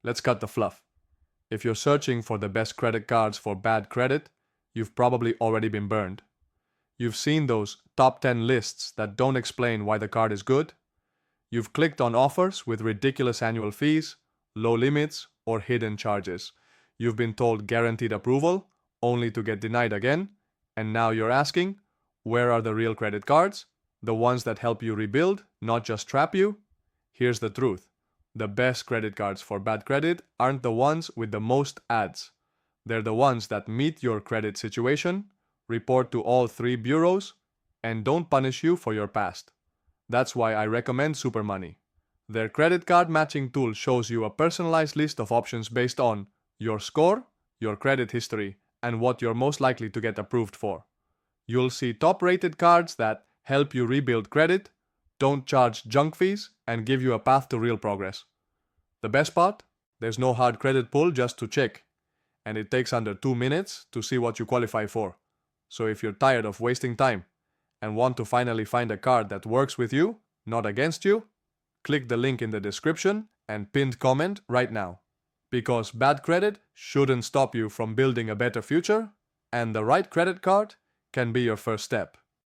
Let's cut the fluff. If you're searching for the best credit cards for bad credit, you've probably already been burned. You've seen those top 10 lists that don't explain why the card is good. You've clicked on offers with ridiculous annual fees, low limits, or hidden charges. You've been told guaranteed approval, only to get denied again. And now you're asking, where are the real credit cards? The ones that help you rebuild, not just trap you? Here's the truth. The best credit cards for bad credit aren't the ones with the most ads. They're the ones that meet your credit situation, report to all 3 bureaus, and don't punish you for your past. That's why I recommend SuperMoney. Their credit card matching tool shows you a personalized list of options based on your score, your credit history, and what you're most likely to get approved for. You'll see top-rated cards that help you rebuild credit, don't charge junk fees, and give you a path to real progress. The best part? There's no hard credit pull just to check, and it takes under 2 minutes to see what you qualify for. So if you're tired of wasting time and want to finally find a card that works with you, not against you, click the link in the description and pinned comment right now. Because bad credit shouldn't stop you from building a better future, and the right credit card can be your first step.